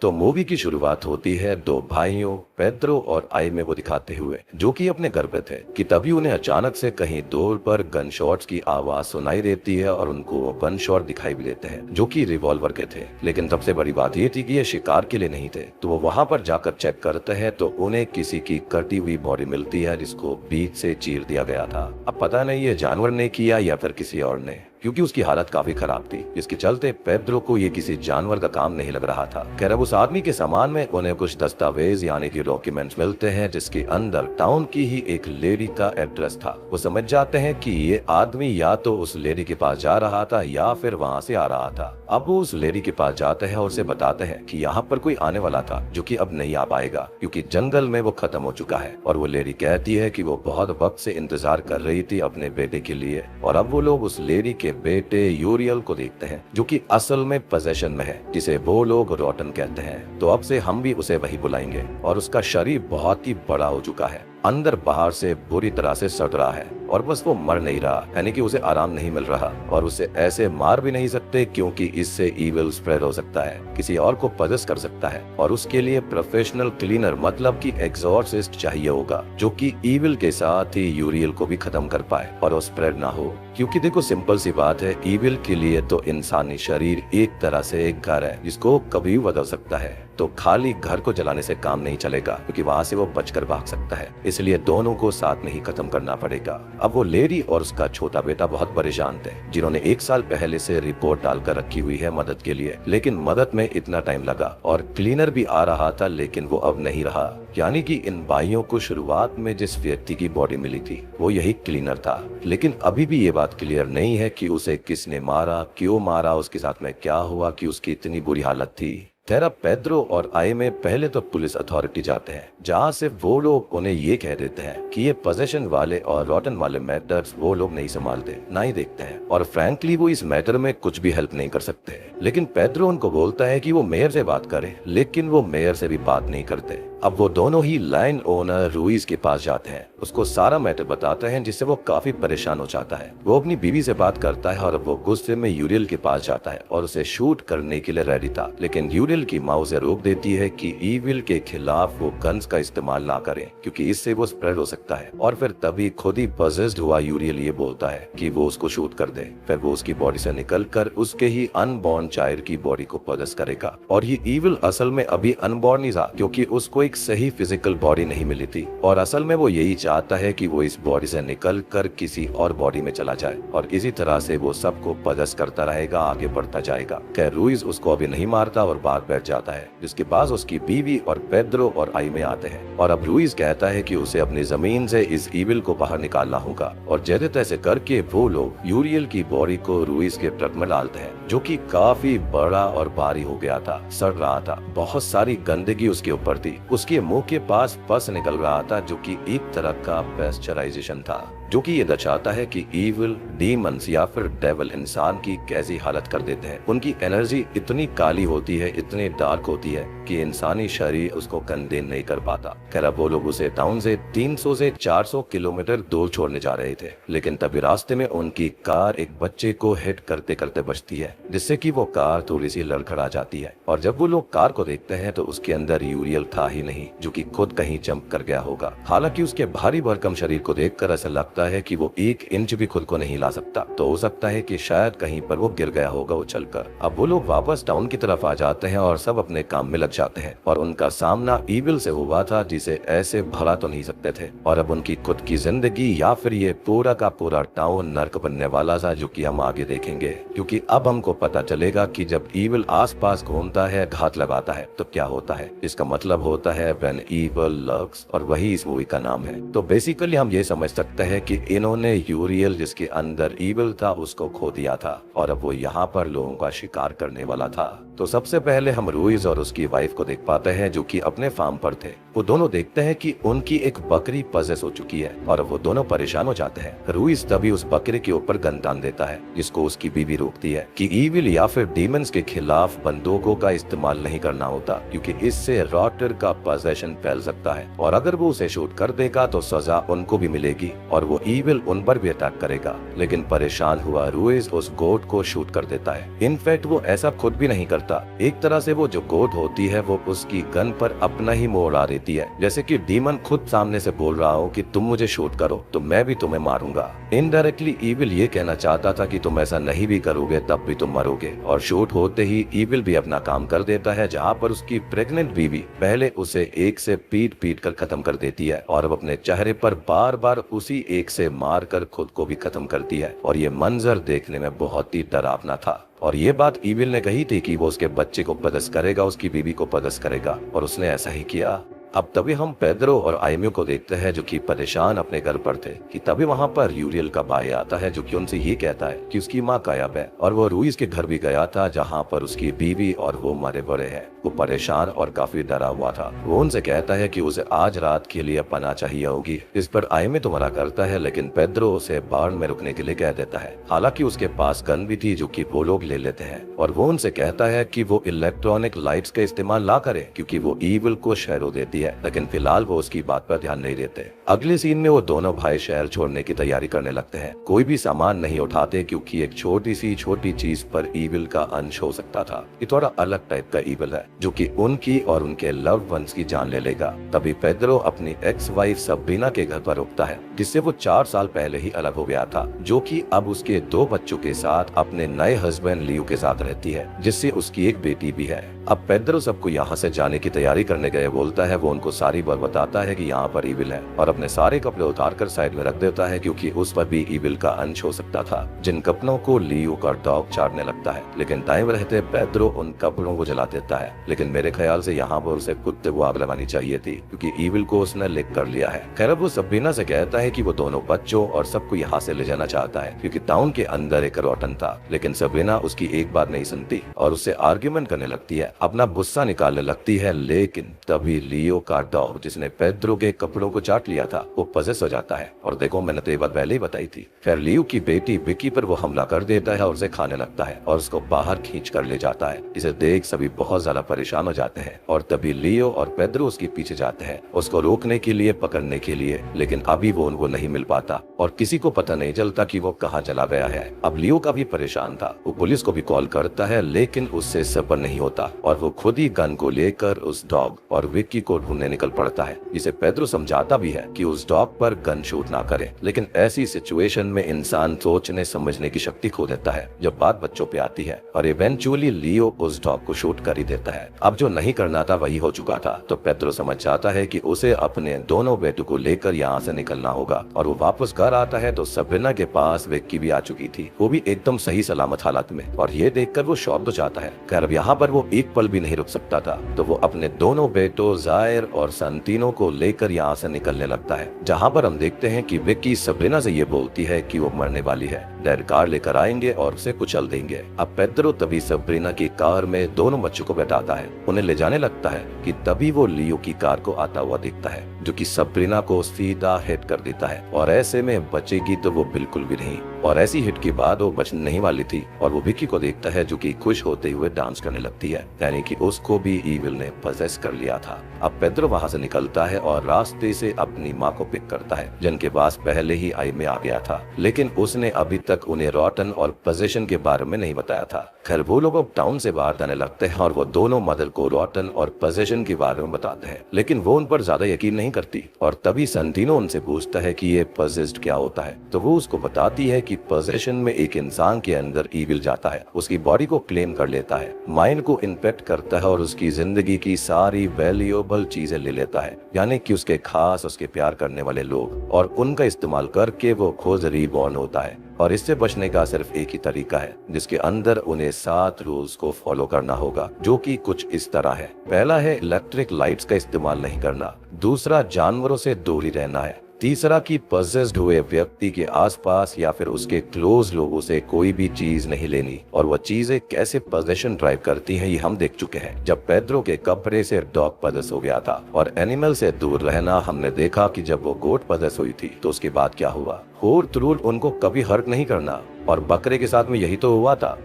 तो मूवी की शुरुआत होती है दो भाइयों पेड्रो और आइमे को दिखाते हुए, जो कि अपने घर पे थे कि तभी उन्हें अचानक से कहीं दूर पर गन शॉट्स की आवाज सुनाई देती है और उनको गन शॉट दिखाई भी देते हैं जो कि रिवॉल्वर के थे। लेकिन सबसे बड़ी बात ये थी कि ये शिकार के लिए नहीं थे। तो वो वहां पर जाकर चेक करते हैं तो उन्हें किसी की कटी हुई बॉडी मिलती है जिसको बीच से चीर दिया गया था। अब पता नहीं ये जानवर ने किया या फिर किसी और ने, क्योंकि उसकी हालत काफी खराब थी, जिसके चलते पेड्रो को ये किसी जानवर का काम नहीं लग रहा था। खैर अब उस आदमी के सामान में उन्हें कुछ दस्तावेज यानी कि डॉक्यूमेंट्स मिलते हैं जिसके अंदर टाउन की ही एक लेडी का एड्रेस था। वो समझ जाते हैं कि ये आदमी या तो उस लेडी के पास जा रहा था या फिर वहाँ से आ रहा था। अब वो उस लेडी के पास जाते हैं और उसे बताते हैं कि यहाँ पर कोई आने वाला था जो कि अब नहीं आ पाएगा क्योंकि जंगल में वो खत्म हो चुका है। और वो लेडी कहती है कि वो बहुत वक्त से इंतजार कर रही थी अपने बेटे के लिए। और अब वो लोग उस लेडी के बेटे यूरियल को देखते हैं जो कि असल में पोजेशन में है, जिसे वो लोग रॉटन कहते हैं। तो अब से हम भी उसे वही बुलाएंगे। और उसका शरीर बहुत ही बड़ा हो चुका है, अंदर बाहर से बुरी तरह से सड़ रहा है और बस वो मर नहीं रहा, यानी कि उसे आराम नहीं मिल रहा। और उसे ऐसे मार भी नहीं सकते क्योंकि इससे ईविल स्प्रेड हो सकता है, किसी और को पजेस कर सकता है। और उसके लिए प्रोफेशनल क्लीनर मतलब कि एग्जॉर्सिस्ट चाहिए होगा जो कि ईविल के साथ ही यूरियल को भी खत्म कर पाए और वो स्प्रेड ना हो। क्योंकि देखो सिंपल सी बात है, ईविल के लिए तो इंसानी शरीर एक तरह से एक घर है जिसको कभी बदल सकता है। तो खाली घर को जलाने से काम नहीं चलेगा क्योंकि वहाँ से वो बचकर भाग सकता है, इसलिए दोनों को साथ में ही खत्म करना पड़ेगा। अब वो लेडी और उसका छोटा बेटा बहुत परेशान थे, जिन्होंने 1 साल पहले से रिपोर्ट डालकर रखी हुई है मदद के लिए। लेकिन मदद में इतना टाइम लगा और क्लीनर भी आ रहा था लेकिन वो अब नहीं रहा। यानी कि इन भाइयों को शुरुआत में जिस व्यक्ति की बॉडी मिली थी वो यही क्लीनर था। लेकिन अभी भी ये बात क्लियर नहीं है कि उसे किसने मारा, क्यों मारा, उसके साथ में क्या हुआ कि उसकी इतनी बुरी हालत थी। तेरा पेड्रो और आइमे पहले तो पुलिस अथॉरिटी जाते हैं, जहाँ से वो लोग उन्हें ये कह देते हैं कि ये पोजेशन वाले और रॉटन वाले मैटर्स वो लोग नहीं संभालते, ना ही देखते हैं। और फ्रैंकली वो इस मैटर में कुछ भी हेल्प नहीं कर सकते। लेकिन पेड्रो उनको बोलता है कि वो मेयर से बात करे, लेकिन वो मेयर से भी बात नहीं करते। अब वो दोनों ही लाइन ओनर रूइस के पास जाते हैं, उसको सारा मैटर बताते हैं जिससे वो काफी परेशान हो जाता है। वो अपनी बीवी से बात करता है और वो गुस्से में यूरियल के पास जाता है और उसे शूट करने के लिए रेडी था। लेकिन यूरियल की माँ उसे रोक देती है कि ईविल के खिलाफ वो गन्स का इस्तेमाल ना करें क्योंकि इससे वो स्प्रेड हो सकता है। और फिर तभी खुद ही पजेस्ड हुआ यूरियल ये बोलता है कि वो उसको शूट कर दे। फिर वो उसकी बॉडी से निकलकर उसके ही अनबॉर्न चाइल्ड की बॉडी को पजेस करेगा। और ये ईविल असल में अभी अनबॉर्न ही था क्योंकि उसको एक सही फिजिकल बॉडी नहीं मिली थी। और असल में वो यही चाहता है कि वो इस बॉडी से निकलकर किसी और बॉडी में चला जाए और इसी तरह से वो सबको पजेस करता रहेगा, आगे बढ़ता जाएगा। खैर रूइस उसको अभी नहीं मारता और बाहर बैठ जाता है, जिसके पास उसकी बीवी और पेड्रो और आइमे आते हैं। और अब रूइस कहता है कि उसे अपनी जमीन से इस ईविल को बाहर निकालना होगा। और जैसे तैसे करके वो लोग यूरियल की बॉडी को रूइस के ट्रक में डालते हैं जो कि काफी बड़ा और भारी हो गया था, सड़ रहा था, बहुत सारी गंदगी उसके ऊपर थी। उसके मुंह के पास पस निकल रहा था जो कि एक तरह का पेस्चराइजेशन था, जो कि ये दर्शाता है कि ईविल डीमंस या फिर डेविल इंसान की कैसी हालत कर देते हैं। उनकी एनर्जी इतनी काली होती है, इतनी डार्क होती है कि इंसानी शरीर उसको कंटेन नहीं कर पाता। खैर अब वो लोग उसे टाउन से 300 से 400 किलोमीटर दूर छोड़ने जा रहे थे। लेकिन तभी रास्ते में उनकी कार एक बच्चे को हिट करते करते बचती है, जिससे कि वो कार थोड़ी सी लड़खड़ा जाती है। और जब वो लोग कार को देखते हैं तो उसके अंदर यूरियल था ही नहीं, जो कि खुद कहीं जंप कर गया होगा। हालांकि उसके भारी भरकम शरीर को देखकर ऐसा लगता है कि वो 1 इंच भी खुद को नहीं ला सकता। तो हो सकता है कि शायद कहीं पर वो गिर गया होगा उछलकर। अब वो लोग वापस टाउन की तरफ आ जाते हैं और सब अपने काम में लग जाते हैं। और उनका सामना ईविल से हुआ था जिसे ऐसे भरा तो नहीं सकते थे। और अब उनकी खुद की जिंदगी या फिर ये पूरा का पूरा टाउन नर्क बनने वाला था, जो कि हम आगे देखेंगे। क्योंकि अब हमको पता चलेगा कि जब ईविल आसपास घूमता है, घात लगाता है, तो क्या होता है। इसका मतलब होता है व्हेन ईविल लर्क्स, और वही इस मूवी का नाम है। तो बेसिकली हम ये समझ सकते हैं कि इन्होंने यूरियल जिसके अंदर ईविल था उसको खो दिया था और अब वो यहाँ पर लोगों का शिकार करने वाला था। तो सबसे पहले हम रूइस और उसकी वाइफ को देख पाते हैं जो कि अपने फार्म पर थे। वो दोनों देखते हैं कि उनकी एक बकरी पजेस हो चुकी है और वो दोनों परेशान हो जाते हैं। रूइस तभी उस बकरी के ऊपर गन तान देता है, जिसको उसकी बीवी रोकती है कि ईविल या फिर डीमंस के खिलाफ बंदूकों का इस्तेमाल नहीं करना होता क्योंकि इससे रॉटर का पोजेशन फैल सकता है और अगर वो उसे शूट कर देगा तो सजा उनको भी मिलेगी और वो ईविल उन पर भी अटैक करेगा, लेकिन परेशान हुआ रूइज उस गोट को शूट कर देता है। इनफैक्ट वो ऐसा खुद भी नहीं करता। एक तरह से वो जो गोट होती है वो उसकी गन पर अपना ही मुंह उड़ा देती है, जैसे कि डीमन खुद सामने से बोल रहा हो कि तुम मुझे शूट करो तो मैं भी तुम्हें मारूंगा। इनडायरेक्टली ईविल ये कहना चाहता था कि तुम ऐसा नहीं भी करोगे तब भी तुम मरोगे। और शूट होते ही ईविल भी अपना काम कर देता है, जहाँ पर उसकी प्रेग्नेंट बीवी पहले उसे एक से पीट पीट कर खत्म कर देती है और अब अपने चेहरे पर बार बार उसी एक से मार कर खुद को भी खत्म करती है। और ये मंजर देखने में बहुत ही डरावना था। और ये बात ईविल ने कही थी कि वो उसके बच्चे को पदस करेगा, उसकी बीवी को पदस करेगा, और उसने ऐसा ही किया। अब तभी हम पेड्रो और आइमियो को देखते हैं जो कि परेशान अपने घर पर थे कि तभी वहाँ पर यूरियल का भाई आता है जो कि उनसे ये कहता है कि उसकी माँ गायब है और वो रूइज के घर भी गया था जहाँ पर उसकी बीवी और वो मरे पड़े हैं। वो परेशान और काफी डरा हुआ था। वो उनसे कहता है कि उसे आज रात के लिए पनाह चाहिए होगी। इस पर आइमियो तो मना करता है, लेकिन पेड्रो उसे बाढ़ में रुकने के लिए कह देता है। हालांकि उसके पास गन भी थी जो कि वो लोग ले लेते हैं और वो उनसे कहता है कि वो इलेक्ट्रॉनिक लाइट्स का इस्तेमाल ना करे क्योंकि वो ईविल को शहरों देती है, लेकिन फिलहाल वो उसकी बात पर ध्यान नहीं देते। अगले सीन में वो दोनों भाई शहर छोड़ने की तैयारी करने लगते हैं। कोई भी सामान नहीं उठाते क्योंकि एक छोटी चीज पर ईविल का अंश हो सकता था। ये थोड़ा अलग टाइप का ईविल है जो कि उनकी और उनके लव्ड वंस की जान ले लेगा। तभी पेड्रो अपनी एक्स वाइफ सबरीना के घर पर रुकता है जिससे वो 4 साल पहले ही अलग हो गया था, जो कि अब उसके 2 बच्चों के साथ अपने नए हस्बैंड लियो के साथ रहती है, जिससे उसकी एक बेटी भी है। अब पेड्रो सबको यहाँ से जाने की तैयारी करने गए बोलता है। वो उनको सारी बात बताता है कि यहाँ पर ईविल है और अपने सारे कपड़े उतार कर साइड में रख देता है क्योंकि उस पर भी ईविल का अंश हो सकता था, जिन कपड़ों को लियो का डॉग चाटने लगता है। लेकिन टाइम रहते पेड्रो उन कपड़ों को जला देता है, लेकिन मेरे ख्याल से यहाँ पर उसे कुत्ते को आग लगानी चाहिए थी क्योंकि ईविल को उसने लिख कर लिया है। खैर वो सबरीना से कहता है कि वो दोनों बच्चों और सबको यहाँ से ले जाना चाहता है क्योंकि टाउन के अंदर एक रोटन था, लेकिन सबरीना उसकी एक बात नहीं सुनती और उससे आर्ग्यूमेंट करने लगती है, अपना गुस्सा निकालने लगती है। लेकिन तभी लियो का डॉग जिसने पेड्रो के कपड़ों को चाट लिया था वो पजेस हो जाता है। और देखो मैंने तो ये बात पहले ही बताई थी। फिर लियो की बेटी विकी पर वो हमला कर देता है और उसे खाने लगता है और उसको बाहर खींच कर ले जाता है। इसे देख सभी बहुत ज्यादा परेशान हो जाते हैं और तभी लियो और पेड्रो उसके पीछे जाते हैं उसको रोकने के लिए, पकड़ने के लिए, लेकिन अभी वो उनको नहीं मिल पाता और किसी को पता नहीं चलता कि वो कहाँ चला गया है। अब लियो का भी परेशान था। वो पुलिस को भी कॉल करता है लेकिन उससे सबर नहीं होता और वो खुद ही गन को लेकर उस डॉग और विक्की को ढूंढने निकल पड़ता है, जिसे पेड्रो समझाता भी है कि उस डॉग पर गन शूट ना करे। लेकिन ऐसी सिचुएशन में इंसान सोचने समझने की शक्ति खो देता है जब बात बच्चों पे आती है और इवेंचुअली लियो उस डॉग को शूट कर ही देता है। अब जो नहीं करना था वही हो चुका था, तो पेड्रो समझ जाता है कि उसे अपने दोनों बेटों को लेकर यहाँ से निकलना होगा और वो वापस घर आता है तो सबरीना के पास विक्की भी आ चुकी थी, वो भी एकदम सही सलामत हालत में, और ये देखकर वो शॉक हो जाता है। खैर अब यहाँ पर वो एक पल भी नहीं रुक सकता था, तो वो अपने दोनों बेटों जायर और संतीनो को लेकर यहाँ से निकलने लगता है, जहाँ पर हम देखते हैं कि विक्की सबरीना से ये बोलती है कि वो मरने वाली है, डैड कार लेकर आएंगे और उसे कुचल देंगे। अब पेड्रो तभी सबरीना की कार में दोनों बच्चों को बैठाता है, उन्हें ले जाने लगता है कि तभी वो लियो की कार को आता हुआ दिखता है जो कि सबरीना को सीधा हिट कर देता है और ऐसे में बचेगी तो वो बिल्कुल भी नहीं, और ऐसी हिट के बाद वो बचने नहीं वाली थी और वो विक्की को देखता है जो कि खुश होते हुए डांस करने लगती है, यानी कि उसको भी ईविल ने पजेस कर लिया था। अब पेड्रो वहाँ से निकलता है और रास्ते से अपनी माँ को पिक करता है जिनके पास पहले ही आई में आ गया था, लेकिन उसने अभी तक उन्हें रॉटन और पोजीशन के बारे में नहीं बताया था। खैर वो लोग अब टाउन से बाहर जाने लगते हैं और वो दोनों मदर को रॉटन और पोजीशन के बारे में बताते हैं, लेकिन वो उन पर ज्यादा यकीन नहीं करती। और तभी संतीनो उनसे पूछता है कि ये पोजेस्ड क्या होता है, तो वो उसको बताती है कि पोजीशन में एक इंसान के अंदर ईविल जाता है, उसकी बॉडी को क्लेम कर लेता है, माइंड को इन्फेक्ट करता है और उसकी जिंदगी की सारी वैल्यूएबल चीजें ले लेता है, यानी कि उसके खास उसके प्यार करने वाले लोग, और उनका इस्तेमाल करके वो खुद रीबॉर्न होता है। और इससे बचने का सिर्फ एक ही तरीका है जिसके अंदर उन्हें 7 रूल्स को फॉलो करना होगा, जो कि कुछ इस तरह है। पहला है इलेक्ट्रिक लाइट्स का इस्तेमाल नहीं करना, दूसरा जानवरों से दूरी रहना है, तीसरा कि पजेस्ड हुए व्यक्ति के आसपास या फिर उसके क्लोज लोगों से कोई भी चीज नहीं लेनी, और वह चीजें कैसे पोजेशन ड्राइव करती हैं ये हम देख चुके हैं जब पेड्रो के कपड़े से डॉग पजेस हो गया था। और एनिमल से दूर रहना हमने देखा कि जब वो गोट पजेस हुई थी तो उसके बाद क्या हुआ। फोर्थ रूल उनको कभी हर्ट नहीं करना, और बकरे के साथ में यही तो हुआ था।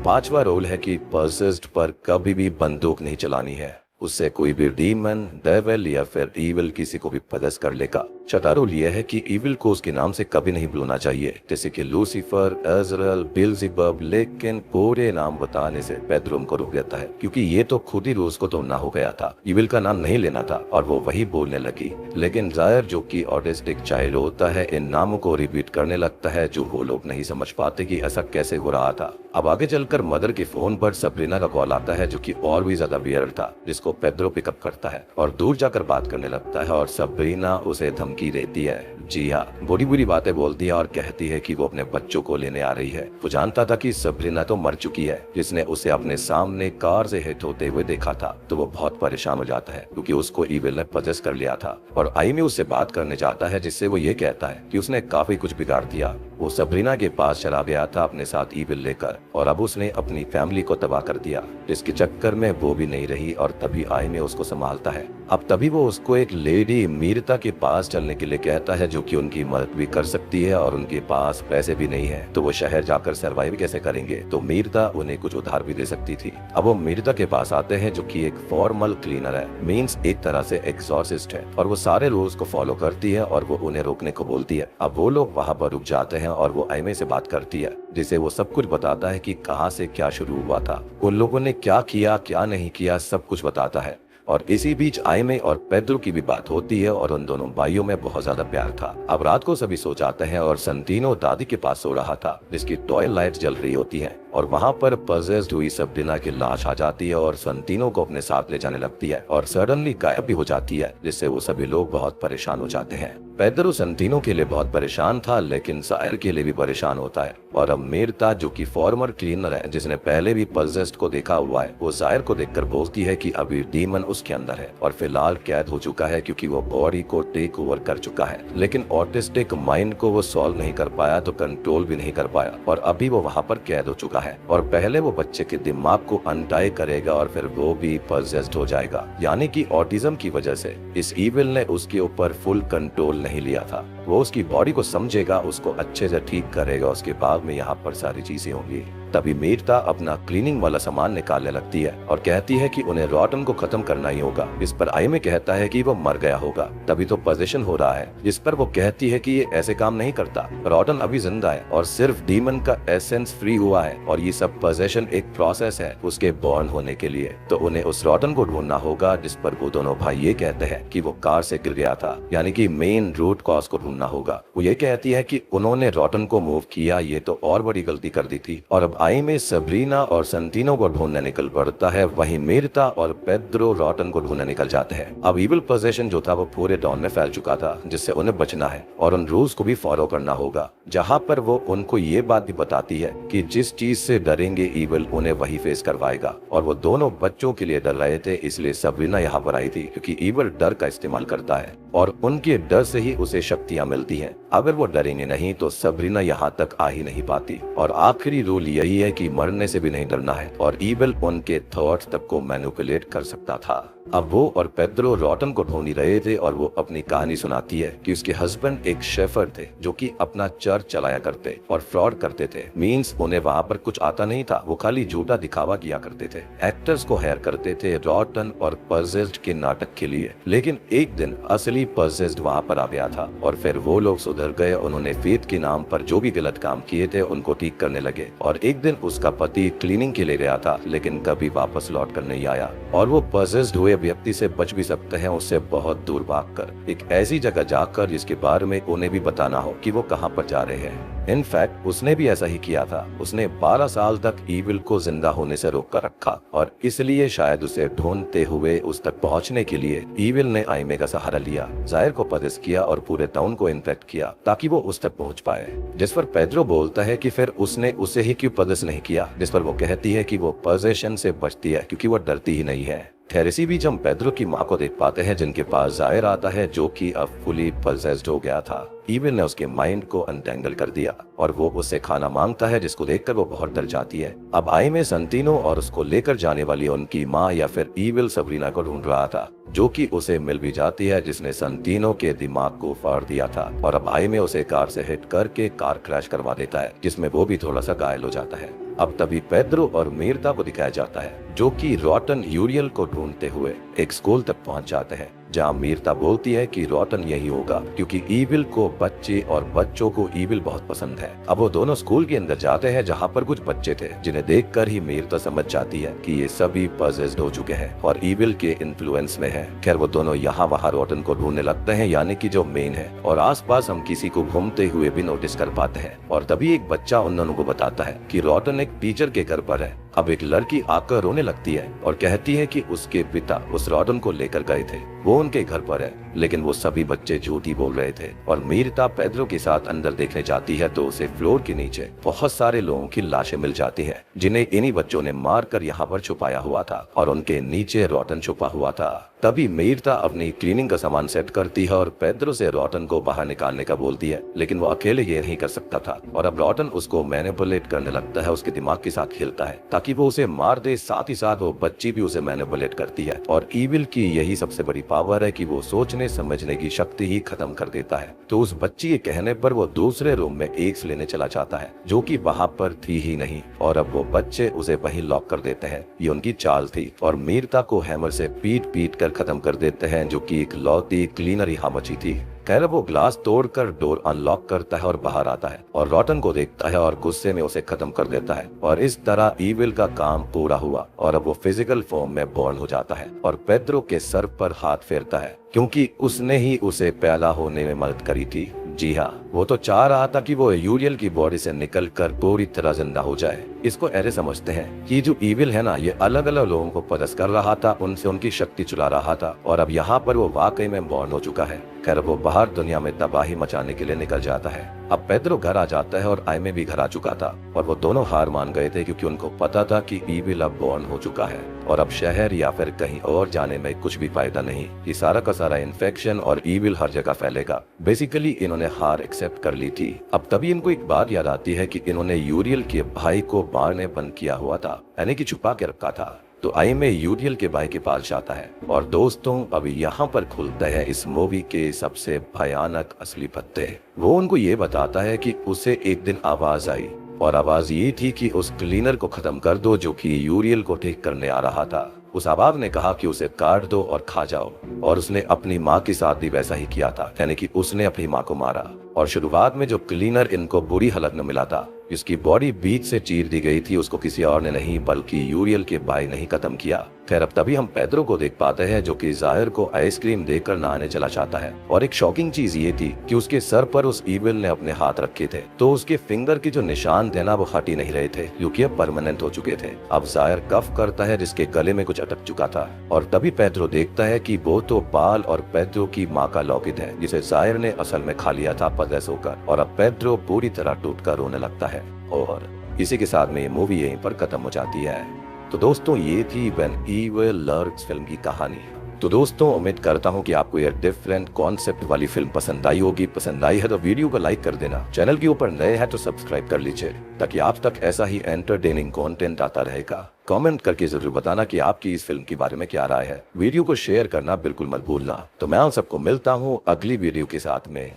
5वां रूल है कि पजेस्ड पर कभी भी बंदूक नहीं चलानी है, उससे कोई भी डीमन, डेविल या फिर ईविल किसी को भी पजेस कर लेगा। छठा रूल यह है कि ईविल को उसके नाम से कभी नहीं बुलाना चाहिए, जैसे कि लूसीफर, अजरल, बेल्ज़ेबब, लेकिन पूरे नाम बताने से पेड्रो उनको रोक देता है, क्योंकि ये तो खुद ही रोज को तोड़ना हो गया था। ईविल का नाम नहीं लेना था और वो वही बोलने लगी। लेकिन जायर जो कि ऑटिस्टिक चाइल्ड होता है, इन नामों को रिपीट करने लगता है, जो वो लोग नहीं समझ पाते कि ऐसा कैसे हो रहा था। अब आगे चलकर मदर के फोन पर सबरीना का कॉल आता है, जो कि और भी ज्यादा वियर्ड था, जिसको पेड्रो पिकअप करता है और दूर जाकर बात करने लगता है और सबरीना उसे धमकी देती है। जी हाँ, बुरी बुरी बातें बोलती है और कहती है कि वो अपने बच्चों को लेने आ रही है। वो जानता था कि सबरीना तो मर चुकी है, जिसने उसे अपने सामने कार से हिट होते हुए देखा था। तो वो बहुत परेशान हो जाता है, क्योंकि उसको ईविल ने पजेस कर लिया था। और आइमी उससे बात करने जाता है, जिससे वो ये कहता है कि उसने काफी कुछ बिगाड़ दिया। वो सबरीना के पास चला गया था अपने साथ ईविल लेकर, और अब उसने अपनी फैमिली को तबाह कर दिया, जिसके चक्कर में वो भी नहीं रही। और तभी आइमी उसको संभालता है। अब तभी वो उसको एक लेडी मीरता के पास चलने के लिए कहता है, जो कि उनकी मदद भी कर सकती है, और उनके पास पैसे भी नहीं है, तो वो शहर जाकर सर्वाइव कैसे करेंगे। तो मीरता उन्हें कुछ उधार भी दे सकती थी। अब वो मीरता के पास आते हैं, जो कि एक फॉर्मल क्लीनर है, मींस एक तरह से एक्सॉर्सिस्ट है, और वो सारे रूल्स को फॉलो करती है और वो उन्हें रोकने को बोलती है। अब वो लोग वहाँ पर रुक जाते हैं और वो आइमे से बात करती है, जिसे वो सब कुछ बताता है कि कहाँ से क्या शुरू हुआ था, उन लोगों ने क्या किया क्या नहीं किया, सब कुछ बताता है। और इसी बीच आइमे और पेड्रो की भी बात होती है और उन दोनों भाइयों में बहुत ज्यादा प्यार था। अब रात को सभी सो जाते हैं और संटीनो दादी के पास सो रहा था, जिसकी टॉय लाइट जल रही होती है, और वहाँ पर पजेस्ड हुई सबरीना की लाश आ जाती है और संटीनो को अपने साथ ले जाने लगती है और सडनली गायब भी हो जाती है, जिससे वो सभी लोग बहुत परेशान हो जाते हैं। पेड्रो संटीनो के लिए बहुत परेशान था, लेकिन जायर के लिए भी परेशान होता है। और अब मीरता, जो कि फॉर्मर क्लीनर है, जिसने पहले भी पजेस्ड को देखा हुआ है, वो जायर को देखकर बोलती है कि अभी डीमन उसके अंदर है और फिलहाल कैद हो चुका है, क्योंकि वो बॉडी को टेक ओवर कर चुका है। लेकिन ऑटिस्टिक माइंड को वो सॉल्व नहीं कर पाया, तो कंट्रोल भी नहीं कर पाया, और अभी वो वहाँ पर कैद हो चुका है। और पहले वो बच्चे के दिमाग को अनटाई करेगा और फिर वो भी पजेस्ड हो जाएगा, यानी कि ऑटिज्म की वजह से इस ईविल ने उसके ऊपर फुल कंट्रोल नहीं लिया था। वो उसकी बॉडी को समझेगा, उसको अच्छे से ठीक करेगा, उसके बाद में यहाँ पर सारी चीजें होंगी। तभी मीरता अपना क्लीनिंग वाला सामान निकालने लगती है और कहती है कि उन्हें रॉटन को खत्म करना ही होगा। इस पर आइमे कहता है कि वो मर गया होगा, तभी तो पोजेशन हो रहा है। जिस पर वो कहती है कि ये ऐसे काम नहीं करता, रॉटन अभी जिंदा है और सिर्फ डीमन का एसेंस फ्री हुआ है, और ये सब पोजेशन एक प्रोसेस है उसके बॉर्न होने के लिए। तो उन्हें उस रॉटन को ढूंढना होगा। जिस पर वो दोनों भाई ये कहते हैं कि वो कार से गिर गया था, यानी कि मेन रूट कॉज को ढूंढना होगा। वो ये कहती है कि उन्होंने रॉटन को मूव किया, ये तो और बड़ी गलती कर दी थी। और अब आइमे सबरीना और संटीनो को ढूंढने निकल पड़ता है, वहीं मीरता और पेड्रो रॉटन को ढूंढने निकल जाते हैं। अब इविल पोजेशन जो था वो पूरे टाउन में फैल चुका था, जिससे उन्हें बचना है और उन रूल्स को भी फॉलो करना होगा, जहाँ पर वो उनको ये बात भी बताती है कि जिस चीज से डरेंगे इविल उन्हें वही फेस करवाएगा। और वो दोनों बच्चों के लिए डर रहे थे, इसलिए सबरीना यहाँ पर आई थी, क्योंकि इविल डर का इस्तेमाल करता है और उनके डर से ही उसे शक्तियाँ मिलती हैं। अगर वो डरेंगे नहीं तो सबरीना यहाँ तक आ ही नहीं पाती। और आखिरी रूल यही है कि मरने से भी नहीं डरना है, और ईविल उनके थॉट्स तक को मैनिपुलेट कर सकता था। अब वो और पेड्रो रॉटन को ढूंढ रहे थे और वो अपनी कहानी सुनाती है कि उसके हस्बैंड एक शेफर थे, जो कि अपना चर्च चलाया करते और फ्रॉड करते थे। मींस उन्हें वहाँ पर कुछ आता नहीं था, वो खाली झूठा दिखावा किया करते थे। एक्टर्स को हायर करते थे रॉटन और पजेस्ड के नाटक के लिए। लेकिन एक दिन असली पजेस्ड वहाँ पर आ गया था और फिर वो लोग सुधर गए। उन्होंने फेथ के नाम पर जो भी गलत काम किए थे उनको ठीक करने लगे। और एक दिन उसका पति क्लीनिंग के लिए गया था, लेकिन कभी वापस लौट कर नहीं आया। और वो पजेस्ड हुए व्यक्ति से बच भी सकते हैं, उससे बहुत दूर भागकर, एक ऐसी जगह जाकर जिसके बारे में उन्हें भी बताना हो कि वो कहाँ पर जा रहे हैं। इनफैक्ट उसने भी ऐसा ही किया था। उसने 12 साल तक ईविल को जिंदा होने से रोक कर रखा, और इसलिए शायद उसे ढूंढते हुए उस तक पहुंचने के लिए ईविल ने आइमे का सहारा लिया, जायर को पजेस किया और पूरे टाउन को इन्फेक्ट किया ताकि वो उस तक पहुंच पाए। जिस पर पेड्रो बोलता है कि फिर उसने उसे ही क्यों पजेस नहीं किया, जिस पर वो कहती है कि वो पोजेशन से बचती है क्योंकि वो डरती ही नहीं है। थेरेसी भी जब पेड्रो की माँ को देख पाते हैं, जिनके पास जायर आता है, जो कि अब फुली पोजेस्ड हो गया था। ईविल ने उसके माइंड को अनटेंगल कर दिया और वो उससे खाना मांगता है, जिसको देखकर वो बहुत डर जाती है। अब आइमे संटीनो और उसको लेकर जाने वाली उनकी माँ या फिर ईविल सबरीना को ढूंढ रहा था, जो कि उसे मिल भी जाती है, जिसने संटीनो के दिमाग को फाड़ दिया था। और अब आइमे उसे कार से हिट करके कार क्रैश करवा देता है, जिसमें वो भी थोड़ा सा घायल हो जाता है। अब तभी पेड्रो और मीरता को दिखाया जाता है, जो कि रॉटन यूरियल को ढूंढते हुए एक स्कूल तक पहुंच जाते हैं। जहाँ मीरता बोलती है कि रॉटन यही होगा क्योंकि ईविल को बच्चे और बच्चों को ईविल बहुत पसंद है। अब वो दोनों स्कूल के अंदर जाते हैं जहाँ पर कुछ बच्चे थे जिन्हें देखकर ही मीरता समझ जाती है कि ये सभी पजेस्ड हो चुके हैं और ईविल के इन्फ्लुएंस में है। खैर वो दोनों यहाँ वहाँ रॉटन को ढूंढने लगते हैं, यानी कि जो मेन है, और आसपास हम किसी को घूमते हुए भी नोटिस कर पाते हैं। और तभी एक बच्चा उन दोनों को बताता है कि रॉटन एक टीचर के घर पर है। अब एक लड़की आकर रोने लगती है और कहती है कि उसके पिता उस रॉटन को लेकर गए थे, वो उनके घर पर है, लेकिन वो सभी बच्चे झूठ ही बोल रहे थे। और मीरता पेड्रो के साथ अंदर देखने जाती है तो उसे फ्लोर के नीचे बहुत सारे लोगों की लाशें मिल जाती है जिन्हें इन्हीं बच्चों ने मारकर यहाँ पर छुपाया हुआ था और उनके नीचे रॉटन छुपा हुआ था। तभी मीरता अपनी क्लीनिंग का सामान सेट करती है और पेड्रो से रॉटन को बाहर निकालने का बोलती है, लेकिन वो अकेले ये नहीं कर सकता था और अब रॉटन उसको मैनिपुलेट करने लगता है, उसके दिमाग के साथ खेलता है ताकि वो उसे मार दे। साथ ही साथ वो बच्ची भी उसे मैनिपुलेट करती है और ईविल की यही सबसे बड़ी पावर है कि वो सोचने समझने की शक्ति ही खत्म कर देता है। तो उस बच्ची के कहने पर वो दूसरे रूम में एग्स लेने चला जाता है जो कि वहाँ पर थी ही नहीं और अब वो बच्चे उसे वहीं लॉक कर देते हैं। ये उनकी चाल थी और मीरता को हैमर से पीट पीट कर खत्म कर देते हैं जो कि एक लौती क्लीनर यहाँ बची थी। खैर वो ग्लास तोड़कर डोर अनलॉक करता है और बाहर आता है और रॉटन को देखता है और गुस्से में उसे खत्म कर देता है और इस तरह ईविल का काम पूरा हुआ और अब वो फिजिकल फॉर्म में बॉर्न हो जाता है और पेड्रो के सर पर हाथ फेरता है क्योंकि उसने ही उसे पैदा होने में मदद करी थी। जी हाँ, वो तो चाह रहा था कि वो यूरियल की बॉडी से निकलकर पूरी तरह जिंदा हो जाए। इसको ऐसे समझते हैं कि जो ईविल है ना, ये अलग अलग लोगों को पदस्थ कर रहा था, उनसे उनकी शक्ति चुरा रहा था और अब यहाँ पर वो वाकई में बॉर्न हो चुका है। खैर वो बाहर दुनिया में तबाही मचाने के लिए निकल जाता है। अब पेड्रो घर आ जाता है और आइमे भी घर आ चुका था और वो दोनों हार मान गए थे क्योंकि उनको पता था कि ईविल अब बॉर्न हो चुका है और अब शहर या फिर कहीं और जाने में कुछ भी फायदा नहीं। ये सारा का सारा इन्फेक्शन और ईविल हर जगह फैलेगा। बेसिकली इन्होंने हार एक्सेप्ट कर ली थी। अब तभी इनको एक बात याद आती है कि इन्होंने यूरियल के भाई को बार ने बंद किया हुआ था, यानी कि छुपा के रखा था। तो आइमे यूरियल के भाई के पास जाता है और दोस्तों अभी यहाँ पर खुलते हैं इस मूवी के सबसे भयानक असली पत्ते। वो उनको ये बताता है कि उसे एक दिन आवाज आई और आवाज ये थी कि उस क्लीनर को खत्म कर दो जो कि यूरियल को ठीक करने आ रहा था। उस आवाज ने कहा कि उसे काट दो और खा जाओ और उसने अपनी माँ के साथ भी वैसा ही किया था, यानी कि उसने अपनी माँ को मारा। और शुरुआत में जो क्लीनर इनको बुरी हालत में मिला था, जिसकी बॉडी बीच से चीर दी गई थी, उसको किसी और ने नहीं बल्कि यूरियल के भाई ने ही खत्म किया। खैर अब तभी हम पेड्रो को देख पाते हैं जो कि जाहिर को आइसक्रीम देकर नहाने चला जाता है और एक शॉकिंग चीज ये थी कि उसके सर पर उस ईविल ने अपने हाथ रखे थे तो उसके फिंगर के जो निशान थे ना वो हट ही नहीं रहे थे क्योंकि अब परमानेंट हो चुके थे। अब जाहिर कफ करता है जिसके गले में कुछ अटक चुका था और तभी पेड्रो देखता है कि वो तो पाल और पेड्रो की माँ का लॉकेट है जिसे जाहिर ने असल में खा लिया था पजेस होकर। और अब पेड्रो पूरी तरह टूट कर रोने लगता है और इसी के साथ में ये मूवी यहीं पर खत्म हो जाती है। तो दोस्तों ये थी व्हेन ईविल लर्क्स फिल्म की कहानी। तो दोस्तों उम्मीद करता हूँ कि आपको यह डिफरेंट कॉन्सेप्ट वाली फिल्म पसंद आई होगी। पसंद आई है तो वीडियो को लाइक कर देना, चैनल के ऊपर नए हैं तो सब्सक्राइब कर लीजिए ताकि आप तक ऐसा ही एंटरटेनिंग कंटेंट आता रहेगा। कमेंट करके जरूर बताना कि आपकी इस फिल्म के बारे में क्या राय है। वीडियो को शेयर करना बिल्कुल मत भूलना। तो मैं आप सबको मिलता हूँ अगली वीडियो के साथ में।